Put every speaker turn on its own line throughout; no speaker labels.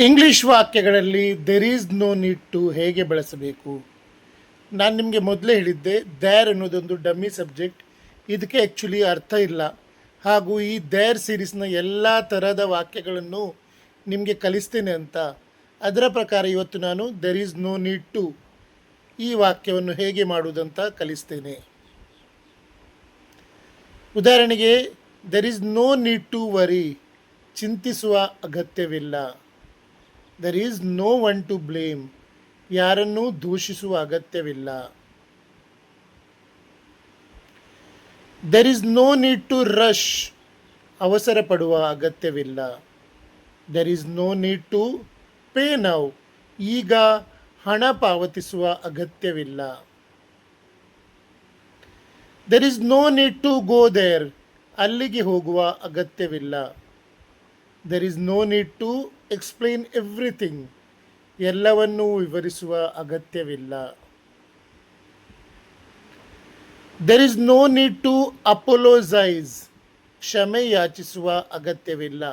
English ವಾಕ್ಯಗಳಲ್ಲಿ there is no need to ಹೇಗೆ ಬಳಸಬೇಕು. ನಾನು ನಿಮಗೆ ಮೊದಲೇ ಹೇಳಿದ್ದೆ, ದೇರ್ ಅನ್ನೋದೊಂದು ಡಮ್ಮಿ ಸಬ್ಜೆಕ್ಟ್. ಇದಕ್ಕೆ ಆ್ಯಕ್ಚುಲಿ ಅರ್ಥ ಇಲ್ಲ. ಹಾಗೂ ಈ ದೇರ್ ಸೀರೀಸ್ನ ಎಲ್ಲ ಥರದ ವಾಕ್ಯಗಳನ್ನು ನಿಮಗೆ ಕಲಿಸ್ತೇನೆ ಅಂತ. ಅದರ ಪ್ರಕಾರ ಇವತ್ತು ನಾನು there is no need to ಈ ವಾಕ್ಯವನ್ನು ಹೇಗೆ ಮಾಡುವುದಂತ ಕಲಿಸ್ತೇನೆ. ಉದಾಹರಣೆಗೆ, there is no need to worry, ಚಿಂತಿಸುವ ಅಗತ್ಯವಿಲ್ಲ. There is no one to blame, ಯಾರನ್ನೂ ದೂಷಿಸುವ ಅಗತ್ಯವಿಲ್ಲ. There is no need to rush, ಅವಸರ ಪಡುವ ಅಗತ್ಯವಿಲ್ಲ. There is no need to pay now, ಈಗ ಹಣ ಪಾವತಿಸುವ ಅಗತ್ಯವಿಲ್ಲ. There is no need to go there, ಅಲ್ಲಿಗೆ ಹೋಗುವ ಅಗತ್ಯವಿಲ್ಲ. There is no need to explain everything, ಎಲ್ಲವನ್ನೂ ವಿವರಿಸುವ ಅಗತ್ಯವಿಲ್ಲ. There is no need to apologise, ಕ್ಷಮೆ ಯಾಚಿಸುವ ಅಗತ್ಯವಿಲ್ಲ.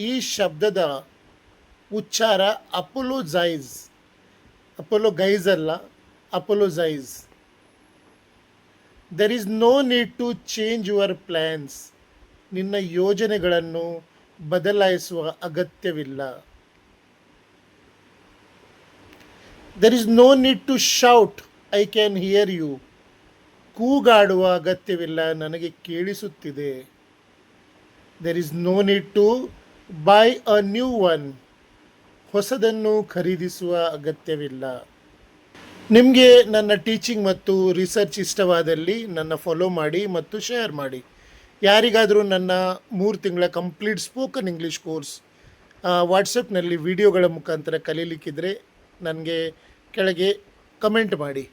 ಈ ಶಬ್ದದ ಉಚ್ಚಾರ ಅಪೋಲೋಸೈಸ್, ಅಪೋಲೋಗೈಸ್ ಅಲ್ಲ, apologise. There is no need to change your plans, ನಿನ್ನ ಯೋಜನೆಗಳನ್ನು ಬದಲಾಯಿಸುವ ಅಗತ್ಯವಿಲ್ಲ. There is no need to shout, I can hear you, ಕೂಗಾಡುವ ಅಗತ್ಯವಿಲ್ಲ, ನನಗೆ ಕೇಳಿಸುತ್ತಿದೆ. There is no need to buy a new one, ಹೊಸದನ್ನು ಖರೀದಿಸುವ ಅಗತ್ಯವಿಲ್ಲ. ನಿಮಗೆ ನನ್ನ ಟೀಚಿಂಗ್ ಮತ್ತು ರಿಸರ್ಚ್ ಇಷ್ಟವಾದಲ್ಲಿ ನನ್ನ ಫಾಲೋ ಮಾಡಿ ಮತ್ತು ಶೇರ್ ಮಾಡಿ. ಯಾರಿಗಾದರೂ ನನ್ನ 3 ತಿಂಗಳ ಕಂಪ್ಲೀಟ್ ಸ್ಪೋಕನ್ ಇಂಗ್ಲೀಷ್ ಕೋರ್ಸ್ ವಾಟ್ಸಪ್ನಲ್ಲಿ ವಿಡಿಯೋಗಳ ಮುಖಾಂತರ ಕಲೀಲಿಕ್ಕಿದ್ರೆ ನನಗೆ ಕೆಳಗೆ ಕಮೆಂಟ್ ಮಾಡಿ.